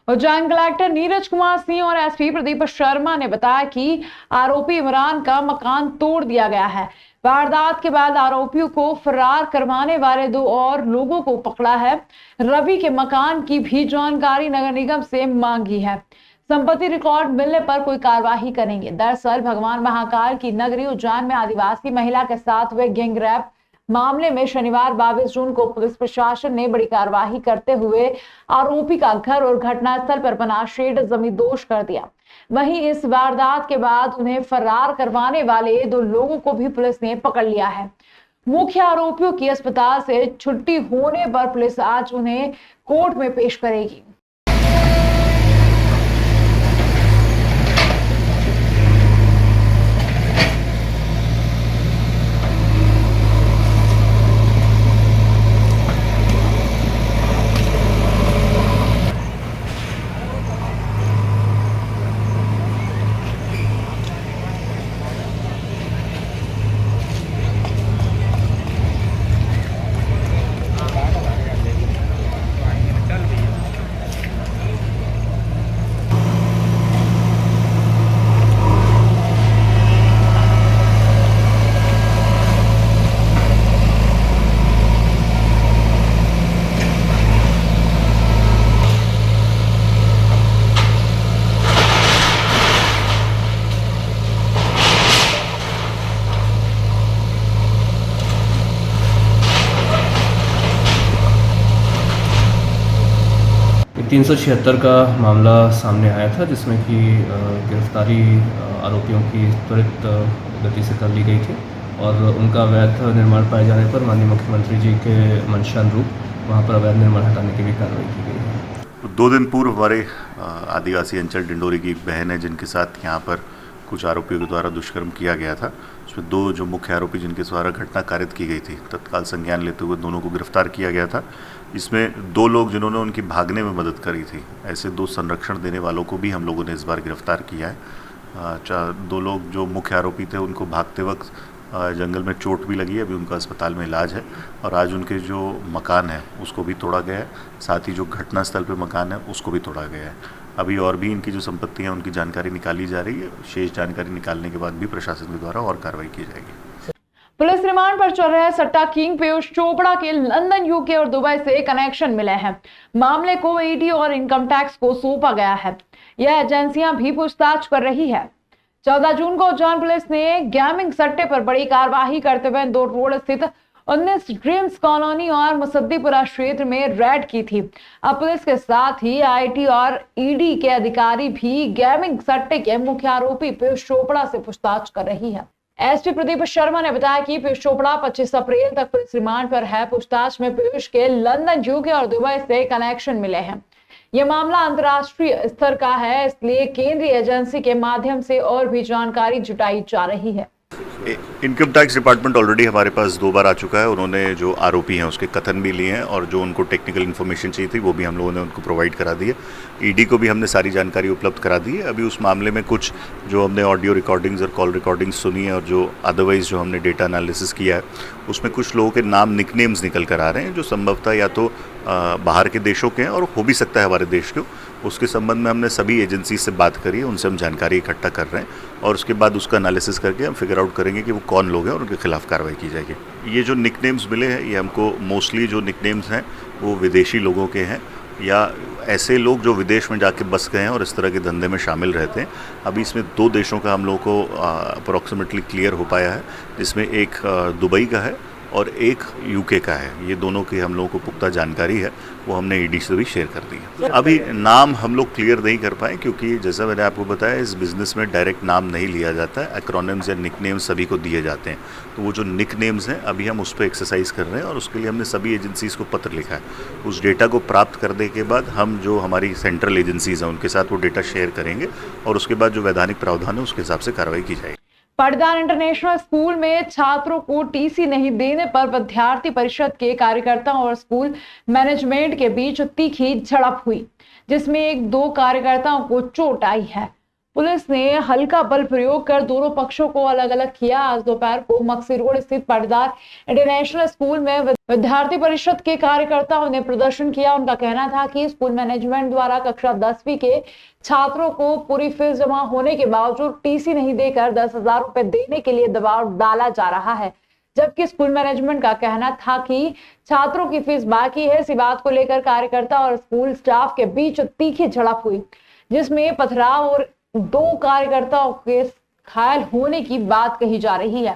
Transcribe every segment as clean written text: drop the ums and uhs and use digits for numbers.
Ujjain collector Neeraj Kumar Singh और SP Pradeep Sharma ने बताया कि आरोपी इमरान का मकान तोड़ दिया गया है। वारदात के बाद आरोपियों को फरार करवाने वाले 2 और लोगों को पकड़ा है। रवि के मकान की भी जानकारी नगर निगम से मांगी है। संपत्ति रिकॉर्ड मिलने पर कोई कार्रवाई करेंगे। दरअसल भगवान महाकाल की नगरी उज्जैन में आदिवासी महिला के साथ हुए गैंगरेप मामले में शनिवार 22 जून को पुलिस प्रशासन ने बड़ी कार्रवाई करते हुए आरोपी का घर और घटनास्थल पर बना शेड जमींदोज कर दिया। वहीं इस वारदात के बाद उन्हें फरार करवाने वाले 2 लोगों को भी पुलिस ने पकड़ लिया है। मुख्य आरोपियों की अस्पताल से छुट्टी होने पर पुलिस आज उन्हें कोर्ट में पेश करेगी। तीन 376 का मामला सामने आया था, जिसमें कि गिरफ्तारी आरोपियों की त्वरित गति से कर ली गई थी और उनका अवैध निर्माण पाए जाने पर माननीय मुख्यमंत्री जी के मंशानुरूप वहाँ पर अवैध निर्माण हटाने की भी कार्रवाई की गई है। 2 दिन पूर्व हमारे आदिवासी अंचल डिंडोरी की एक बहन है जिनके साथ यहाँ पर कुछ आरोपियों के द्वारा दुष्कर्म किया गया था। उसमें 2 जो मुख्य आरोपी जिनके द्वारा घटना कारित की गई थी, तत्काल संज्ञान लेते हुए दोनों को गिरफ्तार किया गया था। इसमें 2 लोग जिन्होंने उनकी भागने में मदद करी थी, ऐसे 2 संरक्षण देने वालों को भी हम लोगों ने इस बार गिरफ्तार किया है। 2 लोग जो मुख्य आरोपी थे उनको भागते वक्त जंगल में चोट भी लगी है, अभी उनका अस्पताल में इलाज है। और आज उनके जो मकान है उसको भी तोड़ा गया है, साथ ही जो घटनास्थल पे मकान है उसको भी तोड़ा गया है। अभी और भी इनकी जो संपत्ति है उनकी जानकारी निकाली जा रही है। शेष जानकारी निकालने के बाद भी प्रशासन के द्वारा और कार्रवाई की जाएगी। पुलिस रिमांड पर चल रहे सट्टा किंग पीयूष चोपड़ा के लंदन, यूके और दुबई से कनेक्शन मिले हैं। मामले को ईडी और इनकम टैक्स को सौंपा गया है। यह एजेंसियां भी पूछताछ कर रही है। 14 जून को उज्जैन पुलिस ने गेमिंग सट्टे पर बड़ी कार्रवाई करते हुए 2 रोड स्थित 19 ड्रीम्स कॉलोनी और मुसद्दीपुरा क्षेत्र में रेड की थी। अब पुलिस के साथ ही आईटी और ईडी के अधिकारी भी गेमिंग सट्टे के मुख्य आरोपी पीयूष चोपड़ा से पूछताछ कर रही है। एसपी प्रदीप शर्मा ने बताया कि पीयूष चोपड़ा 25 अप्रैल तक पुलिस रिमांड पर है। पूछताछ में पीयूष के लंदन, यूके और दुबई से कनेक्शन मिले हैं। यह मामला अंतर्राष्ट्रीय स्तर का है, इसलिए केंद्रीय एजेंसी के माध्यम से और भी जानकारी जुटाई जा रही है। इनकम टैक्स डिपार्टमेंट ऑलरेडी हमारे पास 2 बार आ चुका है। उन्होंने जो आरोपी हैं उसके कथन भी लिए हैं और जो उनको टेक्निकल इन्फॉर्मेशन चाहिए थी वो भी हम लोगों ने उनको प्रोवाइड करा दी है। ईडी को भी हमने सारी जानकारी उपलब्ध करा दी है। अभी उस मामले में कुछ जो हमने ऑडियो रिकॉर्डिंग्स और कॉल रिकॉर्डिंग्स सुनी है और जो अदरवाइज जो हमने डेटा एनालिसिस किया है उसमें कुछ लोगों के नाम निकनेम्स निकल कर आ रहे हैं जो संभवतः या तो बाहर के देशों के हैं और हो भी सकता है हमारे देश के। उसके संबंध में हमने सभी एजेंसी से बात करी है, उनसे हम जानकारी इकट्ठा कर रहे हैं और उसके बाद उसका एनालिसिस करके हम फिगर आउट करेंगे कि वो कौन लोग हैं और उनके खिलाफ कार्रवाई की जाएगी। ये जो निकनेम्स मिले हैं ये हमको मोस्टली जो निकनेम्स हैं वो विदेशी लोगों के हैं या ऐसे लोग जो विदेश में जाके बस गए हैं और इस तरह के धंधे में शामिल रहते हैं। अभी इसमें 2 देशों का हम लोगों को अप्रॉक्सीमेटली क्लियर हो पाया है, जिसमें एक दुबई का है और एक यूके का है। ये दोनों की हम लोगों को पुख्ता जानकारी है, वो हमने ईडी से भी शेयर कर दी है। अभी नाम हम लोग क्लियर नहीं कर पाए क्योंकि जैसा मैंने आपको बताया इस बिज़नेस में डायरेक्ट नाम नहीं लिया जाता है, एक्रोनिम्स या निकनेम्स सभी को दिए जाते हैं। तो वो जो निकनेम्स हैं अभी हम उस पर एक्सरसाइज कर रहे हैं और उसके लिए हमने सभी एजेंसीज़ को पत्र लिखा है। उस डेटा को प्राप्त करने के बाद हम जो हमारी सेंट्रल एजेंसीज़ हैं उनके साथ वो डेटा शेयर करेंगे और उसके बाद जो वैधानिक प्रावधान है उसके हिसाब से कार्रवाई की जाएगी। पटदान इंटरनेशनल स्कूल में छात्रों को टीसी नहीं देने पर विद्यार्थी परिषद के कार्यकर्ताओं और स्कूल मैनेजमेंट के बीच तीखी झड़प हुई, जिसमें 1-2 कार्यकर्ताओं को चोट आई है। पुलिस ने हल्का बल प्रयोग कर दोनों पक्षों को अलग अलग किया। आज दोपहर को मक्सी रोड स्थित पाटीदार इंटरनेशनल स्कूल में विद्यार्थी परिषद के कार्यकर्ताओं ने प्रदर्शन किया। उनका कहना था कि स्कूल मैनेजमेंट द्वारा कक्षा 10वीं के छात्रों को पूरी फीस जमा होने के बावजूद टीसी नहीं देकर 10,000 रुपए देने के लिए दबाव डाला जा रहा है, जबकि स्कूल मैनेजमेंट का कहना था कि छात्रों की फीस बाकी है। इसी बात को लेकर कार्यकर्ता और स्कूल स्टाफ के बीच तीखी झड़प हुई, जिसमें पथराव और 2 कार्यकर्ताओं के घायल होने की बात कही जा रही है।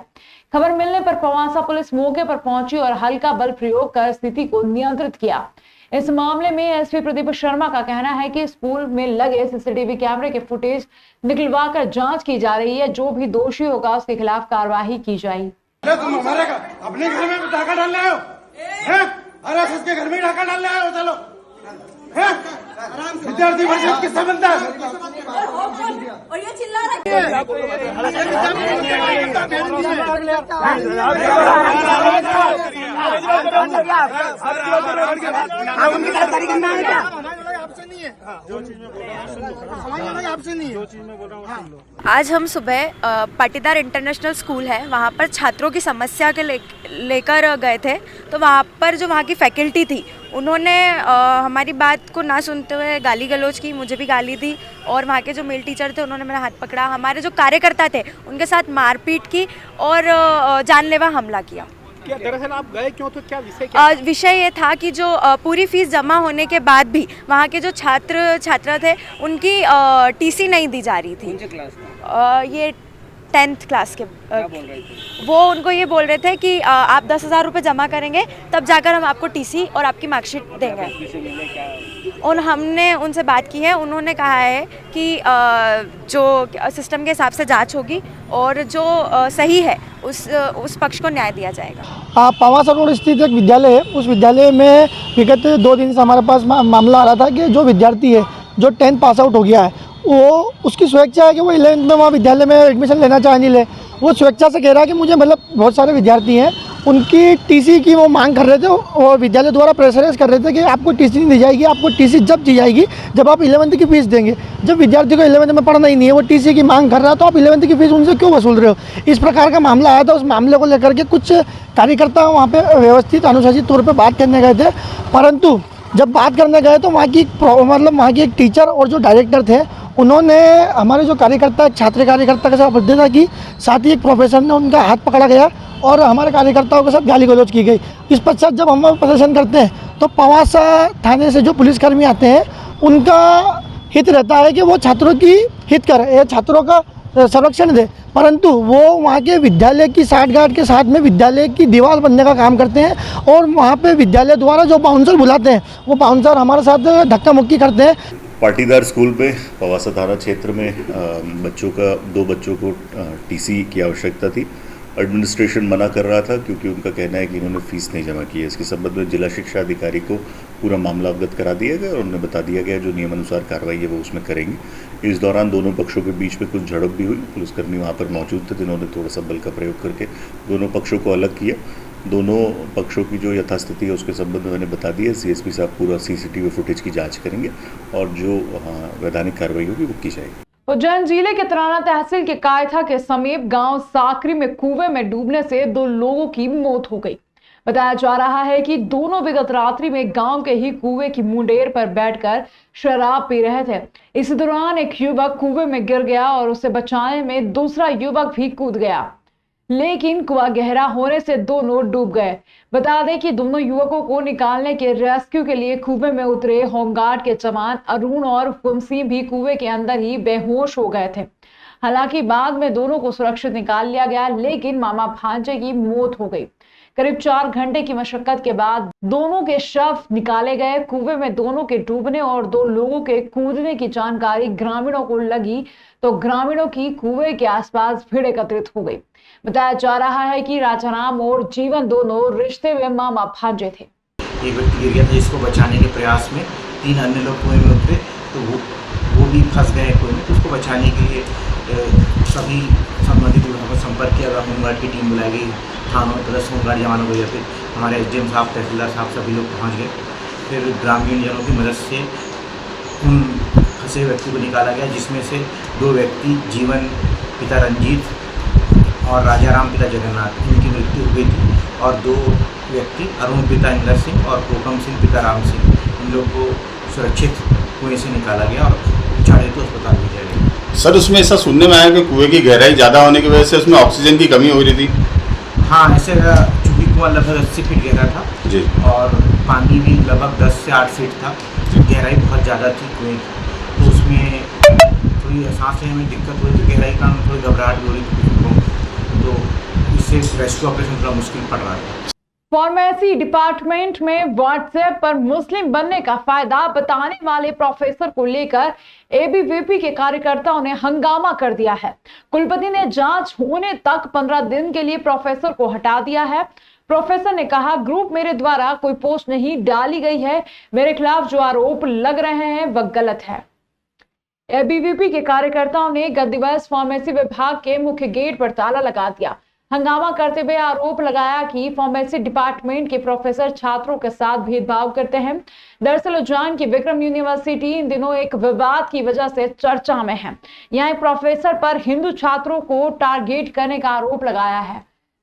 खबर मिलने पर पवासा पुलिस मौके पर पहुंची और हल्का बल प्रयोग कर स्थिति को नियंत्रित किया। इस मामले में एसपी प्रदीप शर्मा का कहना है कि स्कूल में लगे सीसीटीवी कैमरे के फुटेज निकलवाकर जांच की जा रही है। जो भी दोषी होगा उसके खिलाफ कार्रवाई की जाएगी। तुम हमारे अपने घर में डाका डालने आए हो? अरे उसके घर में डाका डालने आए हो? चलो विद्यार्थी परिषद किससे बनता है? और ये चिल्ला रहा आज हम सुबह पाटीदार इंटरनेशनल स्कूल है, वहाँ पर छात्रों की समस्या के लेकर गए थे। तो वहाँ पर जो वहाँ की फैकल्टी थी, उन्होंने हमारी बात को ना सुनते हुए गाली गलौज की, मुझे भी गाली दी। और वहाँ के जो मेल टीचर थे उन्होंने मेरा हाथ पकड़ा। हमारे जो कार्यकर्ता थे उनके साथ मारपीट की और जानलेवा हमला किया। क्या दरअसल आप गए क्यों? तो क्या विषय क्या? विषय ये था कि जो पूरी फीस जमा होने के बाद भी वहाँ के जो छात्र थे उनकी टीसी नहीं दी जा रही थी। कौन से क्लास में? ये 10th क्लास के। क्या बोल रहे थे? वो उनको ये बोल रहे थे कि आप 10,000 रुपये जमा करेंगे तब जाकर हम आपको टीसी और आपकी मार्कशीट देंगे। और हमने उनसे बात की है, उन्होंने कहा है कि जो सिस्टम के हिसाब से जांच होगी और जो सही है उस पक्ष को न्याय दिया जाएगा। पवासा रोड स्थित एक विद्यालय है, उस विद्यालय में विगत 2 दिन से हमारे पास मामला आ रहा था कि जो विद्यार्थी है जो 10th पास आउट हो गया है, वो उसकी स्वेच्छा है कि वो 11th में वहाँ विद्यालय में एडमिशन लेना चाहे नहीं ले। वो स्वेच्छा से कह रहा है कि मुझे मतलब बहुत सारे विद्यार्थी हैं उनकी टीसी की वो मांग कर रहे थे और विद्यालय द्वारा प्रेशराइज कर रहे थे कि आपको टीसी नहीं दी जाएगी, आपको टीसी जब दी जाएगी जब आप 11th की फीस देंगे। जब विद्यार्थी को 11th में पढ़ना ही नहीं है, वो टीसी की मांग कर रहा है, तो आप 11th की फीस उनसे क्यों वसूल रहे हो? इस प्रकार का मामला आया था। उस मामले को लेकर के कुछ कार्यकर्ता वहाँ पर व्यवस्थित अनुशासित तौर पर बात करने गए थे, परंतु जब बात करने गए तो वहाँ की एक टीचर और जो डायरेक्टर थे उन्होंने हमारे जो कार्यकर्ता छात्र कार्यकर्ता के साथ बद्धता की, साथ ही एक प्रोफेसर ने उनका हाथ पकड़ा गया और हमारे कार्यकर्ताओं के साथ गाली गलौज की गई। इस पश्चात जब हम प्रदर्शन करते हैं तो पवासा थाने से जो पुलिसकर्मी आते हैं उनका हित रहता है कि वो छात्रों की हित करे, छात्रों का संरक्षण दे, परंतु वो वहाँ के विद्यालय की साठगांठ के साथ में विद्यालय की दीवार बनने का काम करते हैं और वहाँ पे विद्यालय द्वारा जो बाउंसर बुलाते हैं वो बाउंसर हमारे साथ धक्का मुक्की करते हैं। पाटीदार स्कूल पे पवासा थाना क्षेत्र में 2 बच्चों को टीसी की आवश्यकता थी। एडमिनिस्ट्रेशन मना कर रहा था क्योंकि उनका कहना है कि इन्होंने फीस नहीं जमा की है। इसके संबंध में जिला शिक्षा अधिकारी को पूरा मामला अवगत करा दिया गया और उन्हें बता दिया गया जो नियमानुसार कार्रवाई है वो उसमें करेंगे। इस दौरान दोनों पक्षों के बीच में कुछ झड़प भी हुई। पुलिसकर्मी वहाँ पर मौजूद थे जिन्होंने थोड़ा सा बल का प्रयोग करके दोनों पक्षों को अलग किया। दोनों पक्षों की जो यथास्थिति है उसके संबंध में मैंने बता दिया। सीएसपी साहब पूरा सीसीटीवी फुटेज की जाँच करेंगे और जो वैधानिक कार्रवाई होगी वो की जाएगी। उज्जैन जिले के तराना तहसील के कायथा के समीप गांव साकरी में कुएं में डूबने से 2 लोगों की मौत हो गई। बताया जा रहा है कि दोनों विगत रात्रि में गांव के ही कुएं की मुंडेर पर बैठकर शराब पी रहे थे। इसी दौरान एक युवक कुएं में गिर गया और उसे बचाने में दूसरा युवक भी कूद गया, लेकिन कुआं गहरा होने से दोनों डूब गए। बता दें कि दोनों युवकों को निकालने के रेस्क्यू के लिए कुएं में उतरे होमगार्ड के जवान अरुण और हुकुम सिंह भी कुएं के अंदर ही बेहोश हो गए थे। हालांकि बाद में दोनों को सुरक्षित निकाल लिया गया, लेकिन मामा भांजे की मौत हो गई। करीब 4 घंटे की मशक्कत के बाद दोनों के शव निकाले गए। कुएं में दोनों के डूबने और 2 लोगों के कूदने की जानकारी ग्रामीणों को लगी तो ग्रामीणों की कुएं के आसपास भीड़ एकत्रित हो गई। बताया जा रहा है कि राजाराम और जीवन दोनों रिश्ते में मामा भांजे थे। एक व्यक्ति गिर गया था जिसको बचाने के प्रयास में 3 अन्य लोग कुएं में उतरे तो वो भी फंस गए कुएं में। तो उसको बचाने के लिए सभी संबंधित विभागों को संपर्क किया। होमगार्ड की टीम बुलाई गई, थानों प्लस होमगार्ड जवानों को, या फिर हमारे एसडीएम साहब, तहसीलदार साहब, सभी लोग पहुँच गए। फिर ग्रामीण जनों की मदद से उन 6 व्यक्ति को निकाला गया, जिसमें से 2 व्यक्ति जीवन पिता रंजीत और राजाराम पिता जगन्नाथ, इनकी मृत्यु हो गई थी, और 2 व्यक्ति अरुण पिता इंदर सिंह और कोकम सिंह पिता राम सिंह, इन लोग को सुरक्षित कुएं से निकाला गया और उपचार हेतु अस्पताल भेजा गया। सर, उसमें ऐसा सुनने में आया कि कुएं की गहराई ज़्यादा होने की वजह से उसमें ऑक्सीजन की कमी हो रही थी। हाँ, ऐसे चूँकि कुआं लगभग 80 फीट गहरा था जी, और पानी भी लगभग 10 से 8 फीट था, गहराई बहुत ज़्यादा थी कुएं की, तो उसमें थोड़ी सांस लेने में दिक्कत हुई थी, गहराई का थोड़ी घबराहट भी हो रही थी, तो इससे रेस्क्यू ऑपरेशन थोड़ा मुश्किल पड़ रहा था। फार्मेसी डिपार्टमेंट में व्हाट्सएप पर मुस्लिम बनने का फायदा बताने वाले प्रोफेसर को लेकर एबीवीपी के कार्यकर्ताओं ने हंगामा कर दिया है। कुलपति ने जांच होने तक 15 दिन के लिए प्रोफेसर को हटा दिया है। प्रोफेसर ने कहा, ग्रुप मेरे द्वारा कोई पोस्ट नहीं डाली गई है, मेरे खिलाफ जो आरोप लग रहे हैं वह गलत है। एबीवीपी के कार्यकर्ताओं ने गत दिवस फार्मेसी विभाग के मुख्य गेट पर ताला लगा दिया। हंगामा करते हुए आरोप लगाया कि फार्मेसी डिपार्टमेंट के प्रोफेसर छात्रों के साथ भेदभाव करते हैं। दरअसल उज्जैन की विक्रम यूनिवर्सिटी इन दिनों एक विवाद की वजह से चर्चा में है। यहाँ एक प्रोफेसर पर हिंदू छात्रों को टारगेट करने का आरोप लगाया है।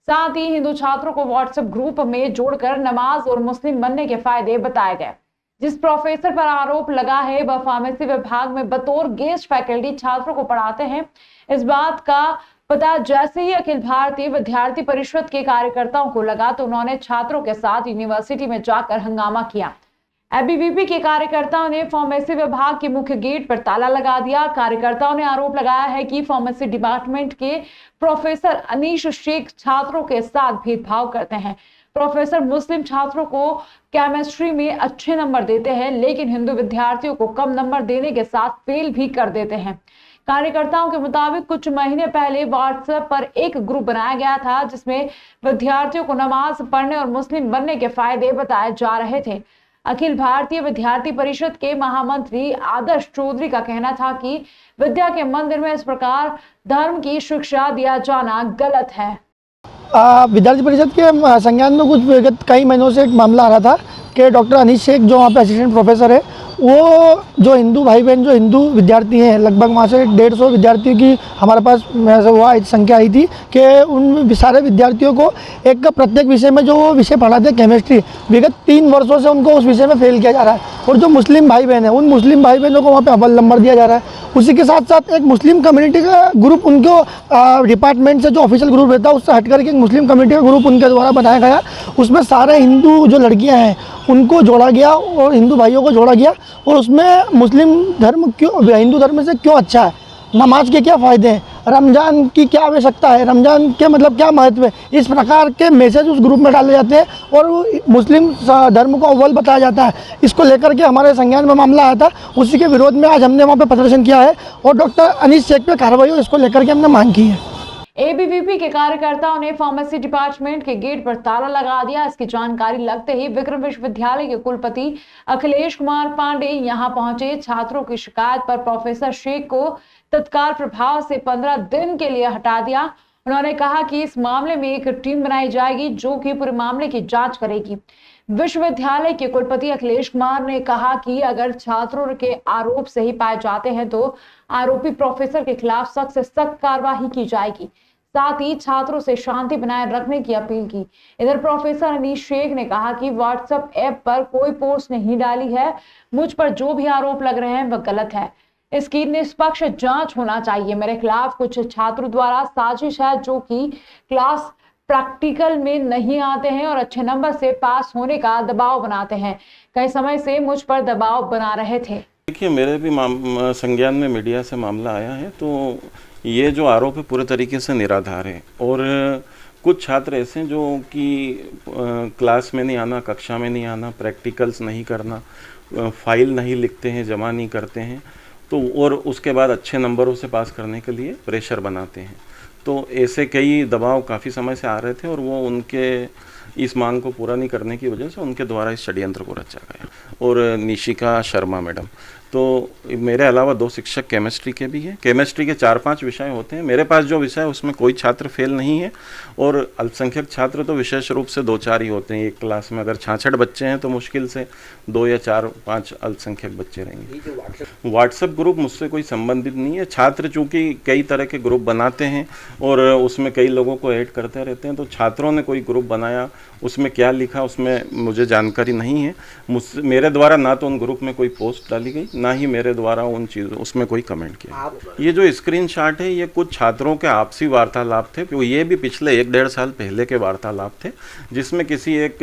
साथ ही हिंदू छात्रों को व्हाट्सएप ग्रुप में जोड़कर नमाज और मुस्लिम बनने के फायदे बताए गए। जिस प्रोफेसर पर आरोप लगा है वह फार्मेसी विभाग में बतौर गेस्ट फैकल्टी छात्रों को पढ़ाते हैं। इस बात का पता जैसे ही अखिल भारतीय विद्यार्थी परिषद के कार्यकर्ताओं को लगा तो उन्होंने छात्रों के साथ यूनिवर्सिटी में जाकर हंगामा किया। एबीवीपी के कार्यकर्ताओं ने फार्मेसी विभाग के मुख्य गेट पर ताला लगा दिया। कार्यकर्ताओं ने आरोप लगाया है कि फार्मेसी डिपार्टमेंट के प्रोफेसर अनीश शेख छात्रों के साथ भेदभाव करते हैं। प्रोफेसर मुस्लिम छात्रों को केमिस्ट्री में अच्छे नंबर देते हैं, लेकिन हिंदू विद्यार्थियों को कम नंबर देने के साथ फेल भी कर देते हैं। कार्यकर्ताओं के मुताबिक कुछ महीने पहले व्हाट्सएप पर एक ग्रुप बनाया गया था जिसमें विद्यार्थियों को नमाज पढ़ने और मुस्लिम बनने के फायदे बताए जा रहे थे। अखिल भारतीय विद्यार्थी परिषद के महामंत्री आदर्श चौधरी का कहना था कि विद्या के मंदिर में इस प्रकार धर्म की शिक्षा दिया जाना गलत है। विद्यार्थी परिषद के संज्ञान में कुछ विगत कई महीनों से एक मामला आ रहा था कि डॉक्टर अनीश शेख जो वहाँ पे असिस्टेंट प्रोफेसर है, वो जो हिंदू भाई बहन जो हिंदू विद्यार्थी हैं, लगभग वहाँ से 150 विद्यार्थियों की हमारे पास वहाँ संख्या आई थी कि उन सारे विद्यार्थियों को एक प्रत्येक विषय में जो वो विषय पढ़ाते हैं केमिस्ट्री, विगत 3 वर्षों से उनको उस विषय में फेल किया जा रहा है। और जो मुस्लिम भाई बहन है, उन मुस्लिम भाई बहनों को वहाँ पे अव्वल नंबर दिया जा रहा है। उसी के साथ साथ एक मुस्लिम कम्युनिटी का ग्रुप उनको डिपार्टमेंट से जो ऑफिशियल ग्रुप रहता है उससे हट करके एक मुस्लिम कम्युनिटी का ग्रुप उनके द्वारा बनाया गया। उसमें सारे हिंदू जो लड़कियां हैं उनको जोड़ा गया और हिंदू भाइयों को जोड़ा गया। और उसमें मुस्लिम धर्म क्यों हिंदू धर्म से क्यों अच्छा है, नमाज के क्या फ़ायदे हैं, रमज़ान की क्या आवश्यकता है, रमज़ान के मतलब क्या महत्व है, इस प्रकार के मैसेज उस ग्रुप में डाले जाते हैं और मुस्लिम धर्म को अव्वल बताया जाता है। इसको लेकर के हमारे संज्ञान में मामला आया था, उसी के विरोध में आज हमने वहाँ पे प्रदर्शन किया है और डॉक्टर अनीश शेख पे कार्रवाई हो इसको लेकर के हमने मांग की है। एबीवीपी के कार्यकर्ताओं ने फार्मेसी डिपार्टमेंट के गेट पर ताला लगा दिया। इसकी जानकारी लगते ही विक्रम विश्वविद्यालय के कुलपति अखिलेश कुमार पांडे यहां पहुंचे। छात्रों की शिकायत पर प्रोफेसर शेख को तत्काल प्रभाव से 15 दिन के लिए हटा दिया। उन्होंने कहा कि इस मामले में एक टीम बनाई जाएगी जो कि पूरे मामले की जांच करेगी। विश्वविद्यालय के कुलपति अखिलेश कुमार ने कहा कि अगर छात्रों के आरोप सही पाए जाते हैं तो आरोपी प्रोफेसर के खिलाफ सख्त से सख्त कार्रवाई की जाएगी। साथ ही छात्रों से शांति बनाए रखने की अपील की। इधर प्रोफेसर अनीश शेख ने कहा कि व्हाट्सएप ऐप पर कोई पोस्ट नहीं डाली है, मुझ पर जो भी आरोप लग रहे हैं वह गलत है, इसकी निष्पक्ष जांच होना चाहिए। मेरे खिलाफ कुछ छात्रों द्वारा साजिश है जो कि क्लास प्रैक्टिकल में नहीं आते हैं और अच्छे नंबर से पास होने का दबाव बनाते हैं। कई समय से मुझ पर दबाव बना रहे थे। देखिए, मेरे भी संज्ञान में मीडिया से मामला आया है, तो ये जो आरोप है पूरे तरीके से निराधार है। और कुछ छात्र ऐसे जो कि क्लास में नहीं आना, कक्षा में नहीं आना, प्रैक्टिकल्स नहीं करना, फाइल नहीं लिखते हैं, जमा नहीं करते हैं, तो और उसके बाद अच्छे नंबरों से पास करने के लिए प्रेशर बनाते हैं। तो ऐसे कई दबाव काफ़ी समय से आ रहे थे और वो उनके इस मांग को पूरा नहीं करने की वजह से उनके द्वारा इस षड्यंत्र को रचा गया। और निशिका शर्मा मैडम, तो मेरे अलावा 2 शिक्षक केमिस्ट्री के भी हैं। केमिस्ट्री के 4-5 विषय होते हैं, मेरे पास जो विषय है उसमें कोई छात्र फेल नहीं है, और अल्पसंख्यक छात्र तो विशेष रूप से 2-4 ही होते हैं। एक क्लास में अगर 66 बच्चे हैं तो मुश्किल से 2 या 4-5 अल्पसंख्यक बच्चे रहेंगे। व्हाट्सएप ग्रुप मुझसे कोई संबंधित नहीं है। छात्र चूँकि कई तरह के ग्रुप बनाते हैं और उसमें कई लोगों को ऐड करते रहते हैं, तो छात्रों ने कोई ग्रुप बनाया, उसमें क्या लिखा उसमें मुझे जानकारी नहीं है। मुझसे मेरे द्वारा ना तो उन ग्रुप में कोई पोस्ट डाली गई, ना ही मेरे द्वारा उन चीज़ों उसमें कोई कमेंट किया। ये जो स्क्रीनशॉट है ये कुछ छात्रों के आपसी वार्तालाप थे, क्योंकि ये भी पिछले 1-1.5 साल पहले के वार्तालाप थे, जिसमें किसी एक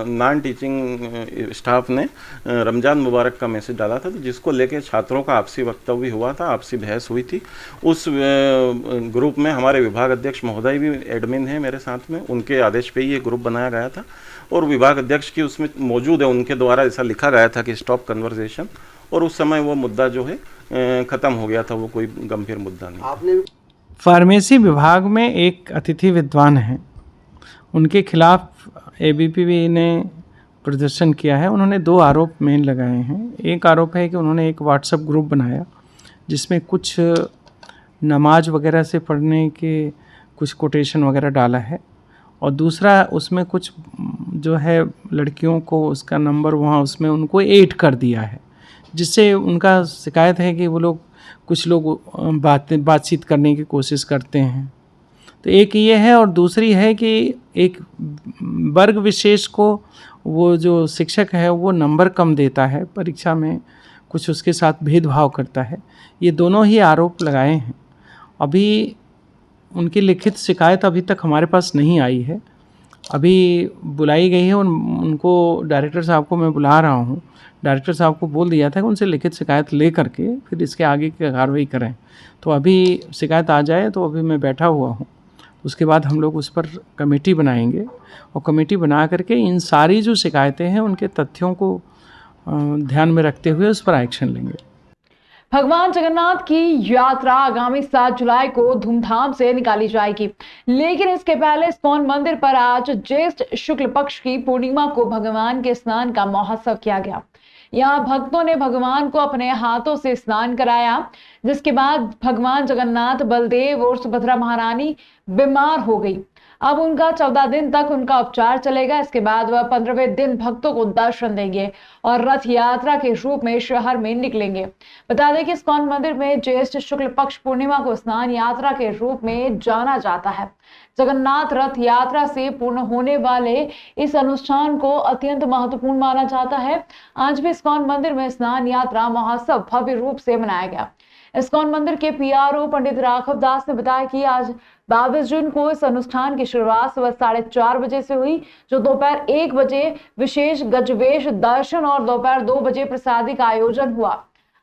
नॉन टीचिंग स्टाफ ने रमज़ान मुबारक का मैसेज डाला था, तो जिसको लेके छात्रों का आपसी वक्तव्य हुआ था, आपसी बहस हुई थी। उस ग्रुप में हमारे विभाग अध्यक्ष महोदय भी एडमिन हैं मेरे साथ में, उनके आदेश पे ही ये ग्रुप बनाया गया था, और विभाग अध्यक्ष की उसमें मौजूद है, उनके द्वारा ऐसा लिखा गया था कि स्टॉप कन्वर्सेशन, और उस समय वो मुद्दा जो है ख़त्म हो गया था, वो कोई गंभीर मुद्दा नहीं। फार्मेसी विभाग में एक अतिथि विद्वान हैं, उनके खिलाफ एबीपीवी ने प्रदर्शन किया है। उन्होंने 2 आरोप मेन लगाए हैं। एक आरोप है कि उन्होंने एक व्हाट्सएप ग्रुप बनाया जिसमें कुछ नमाज वगैरह से पढ़ने के कुछ कोटेशन वगैरह डाला है, और दूसरा उसमें कुछ जो है लड़कियों को उसका नंबर वहाँ उसमें उनको ऐड कर दिया है, जिससे उनका शिकायत है कि वो लोग कुछ लोग बातचीत करने की कोशिश करते हैं। तो एक ये है, और दूसरी है कि एक वर्ग विशेष को वो जो शिक्षक है वो नंबर कम देता है परीक्षा में, कुछ उसके साथ भेदभाव करता है। ये दोनों ही आरोप लगाए हैं। अभी उनकी लिखित शिकायत अभी तक हमारे पास नहीं आई है, अभी बुलाई गई है। उनको डायरेक्टर साहब को मैं बुला रहा हूँ। डायरेक्टर साहब को बोल दिया था कि उनसे लिखित शिकायत ले करके फिर इसके आगे की कार्रवाई करें। तो अभी शिकायत आ जाए तो अभी मैं बैठा हुआ हूँ, उसके बाद हम लोग उस पर कमेटी बनाएंगे, और कमेटी बना करके इन सारी जो शिकायतें हैं उनके तथ्यों को ध्यान में रखते हुए उस पर एक्शन लेंगे। भगवान जगन्नाथ की यात्रा आगामी 7 जुलाई को धूमधाम से निकाली जाएगी, लेकिन इसके पहले इस्कॉन मंदिर पर आज ज्येष्ठ शुक्ल पक्ष की पूर्णिमा को भगवान के स्नान का महोत्सव किया गया। यहाँ भक्तों ने भगवान को अपने हाथों से स्नान कराया, जिसके बाद भगवान जगन्नाथ, बलदेव और सुभद्रा महारानी बीमार हो गई। अब उनका 14 दिन तक उनका उपचार चलेगा। इसके बाद वह 15वें दिन भक्तों को दर्शन देंगे और रथ यात्रा के रूप में शहर में निकलेंगे। बता दें कि इस्कॉन मंदिर में ज्येष्ठ शुक्ल पक्ष पूर्णिमा को स्नान यात्रा के रूप में जाना जाता है। जगन्नाथ रथ यात्रा से पूर्ण होने वाले इस अनुष्ठान को अत्यंत महत्वपूर्ण माना जाता है। आज भी इस्कॉन मंदिर में स्नान यात्रा महोत्सव भव्य रूप से मनाया गया। इस्कॉन मंदिर के पीआरओ पंडित राघव दास ने बताया कि आज 22 जून को इस अनुष्ठान की शुरुआत सुबह 4:30 बजे से हुई, जो दोपहर 1 बजे विशेष गजवेश दर्शन और दोपहर 2 बजे प्रसादी का आयोजन हुआ।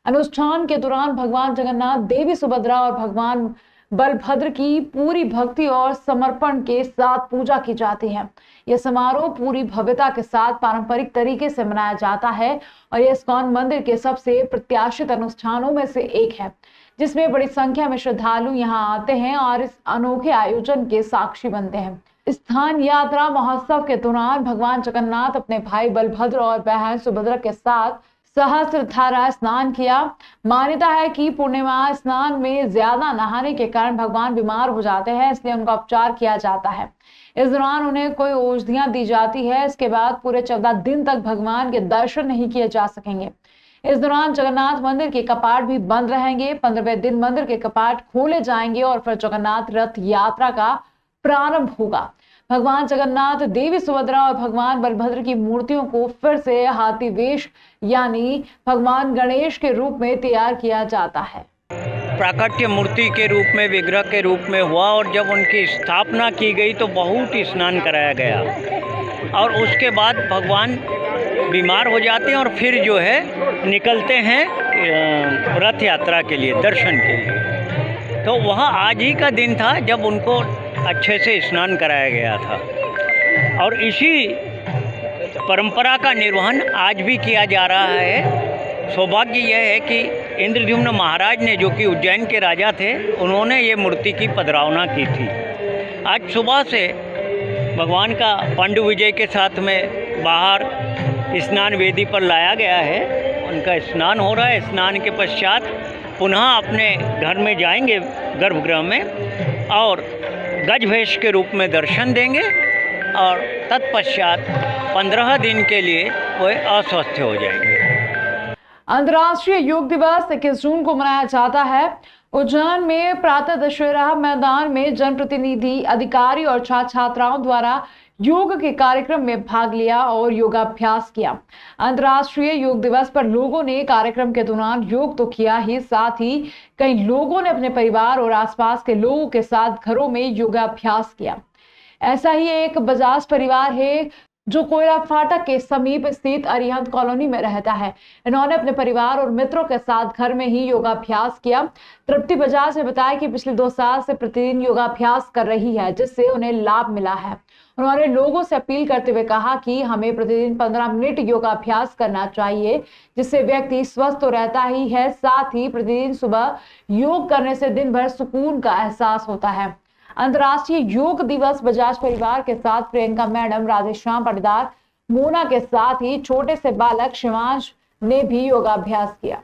अनुष्ठान के दौरान भगवान जगन्नाथ, देवी सुभद्रा और भगवान बलभद्र की पूरी भक्ति और समर्पण के साथ पूजा की जाती है। यह समारोह पूरी भव्यता के साथ पारंपरिक तरीके से मनाया जाता है और यह इस्कॉन मंदिर के सबसे प्रत्याशित अनुष्ठानों में से एक है, जिसमें बड़ी संख्या में श्रद्धालु यहां आते हैं और इस अनोखे आयोजन के साक्षी बनते हैं। स्थान यात्रा महोत्सव के दौरान भगवान जगन्नाथ अपने भाई बलभद्र और बहन सुभद्रा के साथ सहस्त्रधारा स्नान किया। मान्यता है कि पूर्णिमा स्नान में ज्यादा नहाने के कारण भगवान बीमार हो जाते हैं, इसलिए उनका उपचार किया जाता है। इस दौरान उन्हें कोई औषधियां दी जाती है। इसके बाद पूरे 14 दिन तक भगवान के दर्शन नहीं किए जा सकेंगे। इस दौरान जगन्नाथ मंदिर के कपाट भी बंद रहेंगे। 15वें दिन मंदिर के कपाट खोले जाएंगे और फिर जगन्नाथ रथ यात्रा का प्रारंभ होगा। भगवान जगन्नाथ, देवी सुभद्रा और भगवान बलभद्र की मूर्तियों को फिर से हाथी वेश यानी भगवान गणेश के रूप में तैयार किया जाता है। प्राकट्य मूर्ति के रूप में, विग्रह के रूप में हुआ और जब उनकी स्थापना की गई तो बहुत ही स्नान कराया गया और उसके बाद भगवान बीमार हो जाते हैं और फिर जो है निकलते हैं रथ यात्रा के लिए, दर्शन के लिए। तो वहाँ आज ही का दिन था जब उनको अच्छे से स्नान कराया गया था और इसी परंपरा का निर्वहन आज भी किया जा रहा है। सौभाग्य यह है कि इंद्रद्युम्न महाराज ने, जो कि उज्जैन के राजा थे, उन्होंने ये मूर्ति की पधरावना की थी। आज सुबह से भगवान का पांडु विजय के साथ में बाहर स्नान वेदी पर लाया गया है। उनका स्नान हो रहा है। स्नान के पश्चात पुनः अपने घर में जाएंगे गर्भगृह में और गजवेश के रूप में दर्शन देंगे और तत्पश्चात 15 दिन के लिए वह अस्वस्थ हो जाएंगे। अंतर्राष्ट्रीय योग दिवस 21 जून को मनाया जाता है। उज्जैन में प्रातः दशहरा मैदान में जनप्रतिनिधि, अधिकारी और छात्र छात्राओं द्वारा योग के कार्यक्रम में भाग लिया और योगाभ्यास किया। अंतर्राष्ट्रीय योग दिवस पर लोगों ने कार्यक्रम के दौरान योग तो किया ही, साथ ही कई लोगों ने अपने परिवार और आसपास के लोगों के साथ घरों में योगाभ्यास किया। ऐसा ही एक बजाज परिवार है जो कोयला फाटक के समीप स्थित अरिहंत कॉलोनी में रहता है। इन्होंने अपने परिवार और मित्रों के साथ घर में ही योगाभ्यास किया। तृप्ति बजाज ने बताया कि पिछले 2 साल से प्रतिदिन योगाभ्यास कर रही है, जिससे उन्हें लाभ मिला है। उन्होंने लोगों से अपील करते हुए कहा कि हमें प्रतिदिन 15 मिनट योगाभ्यास करना चाहिए, जिससे व्यक्ति स्वस्थ तो रहता ही है, साथ ही प्रतिदिन सुबह योग करने से दिन भर सुकून का एहसास होता है। अंतर्राष्ट्रीय योग दिवस बजाज परिवार के साथ प्रियंका मैडम, राधेश्याम पाटीदार, मोना के साथ ही छोटे से बालक शिवांश ने भी योगाभ्यास किया।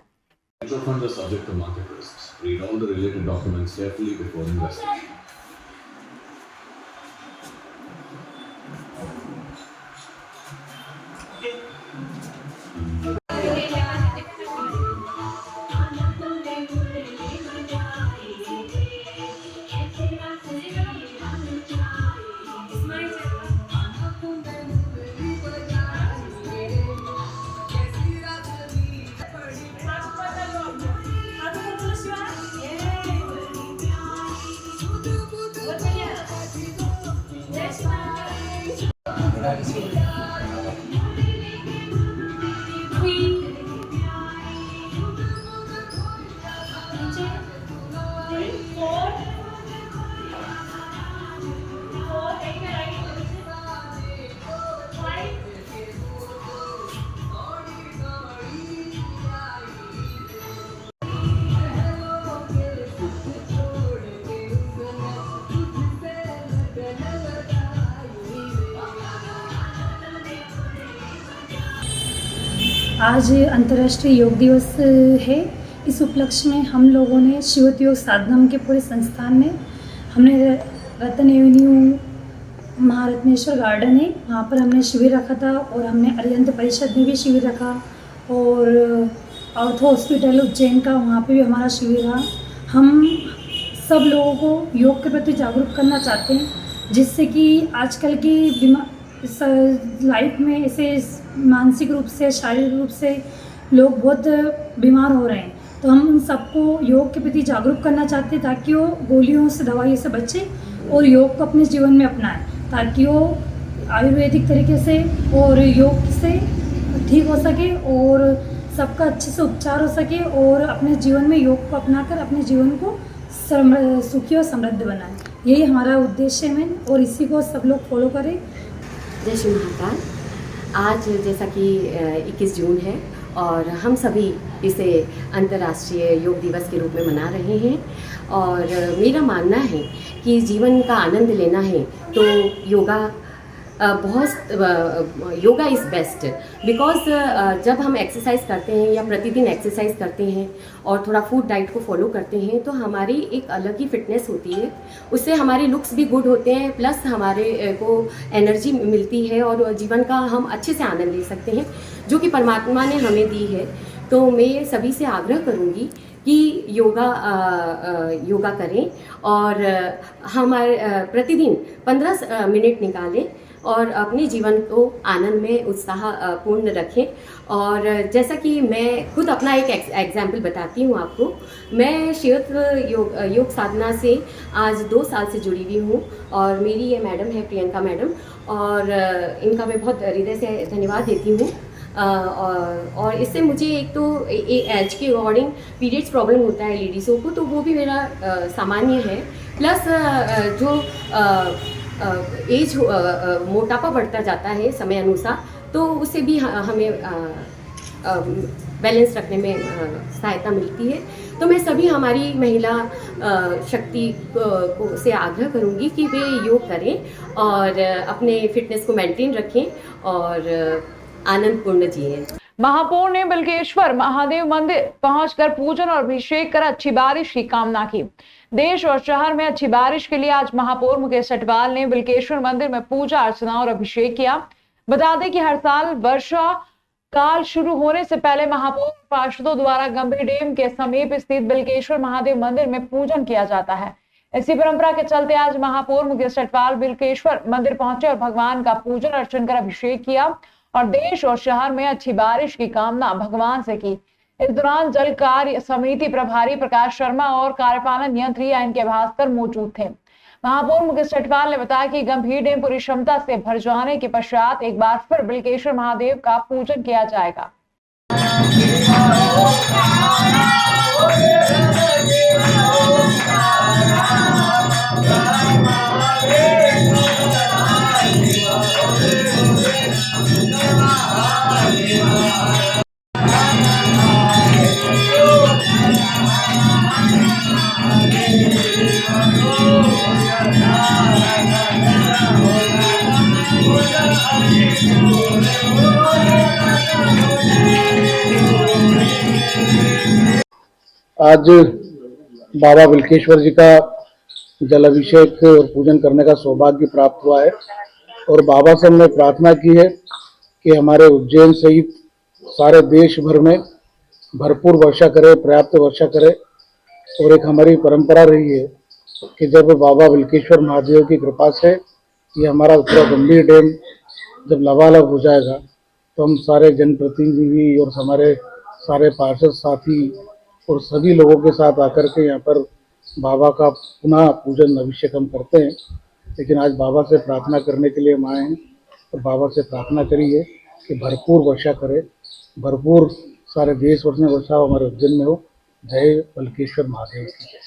आज अंतर्राष्ट्रीय योग दिवस है। इस उपलक्ष्य में हम लोगों ने शिवत योग साधनम के पूरे संस्थान में हमने रतन एवेन्यू महारत्नेश्वर गार्डन है, वहाँ पर हमने शिविर रखा था और हमने अरिहंत परिषद में भी शिविर रखा और ऑर्थो हॉस्पिटल उज्जैन का वहाँ पे भी हमारा शिविर रहा। हम सब लोगों को योग के प्रति जागरूक करना चाहते हैं, जिससे कि आजकल की लाइफ में ऐसे मानसिक रूप से, शारीरिक रूप से लोग बहुत बीमार हो रहे हैं। तो हम उन सबको योग के प्रति जागरूक करना चाहते हैं ताकि वो गोलियों से, दवाइयों से बचे और योग को अपने जीवन में अपनाएं, ताकि वो आयुर्वेदिक तरीके से और योग से ठीक हो सके और सबका अच्छे से उपचार हो सके और अपने जीवन में योग को अपनाकर अपने जीवन को सुखी और समृद्ध बनाएं। यही हमारा उद्देश्य है और इसी को सब लोग फॉलो करें। जय श्री महाकाल। आज जैसा कि 21 जून है और हम सभी इसे अंतर्राष्ट्रीय योग दिवस के रूप में मना रहे हैं और मेरा मानना है कि जीवन का आनंद लेना है तो योगा इज़ बेस्ट, बिकॉज जब हम एक्सरसाइज करते हैं या प्रतिदिन एक्सरसाइज करते हैं और थोड़ा फूड डाइट को फॉलो करते हैं तो हमारी एक अलग ही फिटनेस होती है। उससे हमारे लुक्स भी गुड होते हैं, प्लस हमारे को एनर्जी मिलती है और जीवन का हम अच्छे से आनंद ले सकते हैं जो कि परमात्मा ने हमें दी है। तो मैं सभी से आग्रह करूँगी कि योगा करें और हमारे प्रतिदिन 15 मिनट निकालें और अपने जीवन को आनंद में उत्साह पूर्ण रखें। और जैसा कि मैं खुद अपना एक एग्जाम्पल बताती हूँ आपको, मैं शिवत योग साधना से आज 2 साल से जुड़ी हुई हूँ और मेरी ये मैडम है प्रियंका मैडम और इनका मैं बहुत हृदय से धन्यवाद देती हूँ। और इससे मुझे एक तो एज के अकॉर्डिंग पीरियड्स प्रॉब्लम होता है लेडीज़ों को, तो वो भी मेरा सामान्य है, प्लस जो एज मोटापा बढ़ता जाता है समय अनुसार, तो उससे भी हमें बैलेंस रखने में सहायता मिलती है। तो मैं सभी हमारी महिला शक्ति को से आग्रह करूंगी कि वे योग करें और अपने फिटनेस को मेंटेन रखें और आनंदपूर्ण जिए। महापौर ने बिल्केश्वर महादेव मंदिर पहुंचकर पूजन और अभिषेक कर अच्छी बारिश की कामना की। देश और शहर में अच्छी बारिश के लिए आज महापौर मुकेश सटवाल ने बिल्केश्वर मंदिर में पूजा अर्चना और अभिषेक किया। बता दें कि हर साल वर्षा काल शुरू होने से पहले महापौर पार्षदों द्वारा गंभीर डैम के समीप स्थित बिल्केश्वर महादेव मंदिर में पूजन किया जाता है। इसी परंपरा के चलते आज महापौर मुकेश सटवाल बिल्केश्वर मंदिर पहुंचे और भगवान का पूजन अर्चन कर अभिषेक किया और देश और शहर में अच्छी बारिश की कामना भगवान से की। इस दौरान जल कार्य समिति प्रभारी प्रकाश शर्मा और कार्यपालन यंत्री एनके भास्कर मौजूद थे। महापौर मुकेश सटवाल ने बताया कि गंभीर डैम पूरी क्षमता से भर जाने के पश्चात एक बार फिर बिल्केश्वर महादेव का पूजन किया जाएगा। आज बाबा बिल्केश्वर जी का जल अभिषेक और पूजन करने का सौभाग्य प्राप्त हुआ है और बाबा से हमने प्रार्थना की है कि हमारे उज्जैन सहित सारे देश भर में भरपूर वर्षा करे, पर्याप्त वर्षा करे। और एक हमारी परंपरा रही है कि जब बाबा बिल्केश्वर महादेव की कृपा से ये हमारा पूरा गंभीर डैम जब लबालब हो जाएगा तो हम सारे जनप्रतिनिधि और हमारे सारे पार्षद साथी और सभी लोगों के साथ आकर के यहाँ पर बाबा का पुनः पूजन अभिषेक हम करते हैं। लेकिन आज बाबा से प्रार्थना करने के लिए हम आए हैं और बाबा से प्रार्थना करी है कि भरपूर वर्षा करे, भरपूर सारे देश वर्ष में वर्षा हमारे उज्जैन में हो। जय बिल्केश्वर महादेव की जय।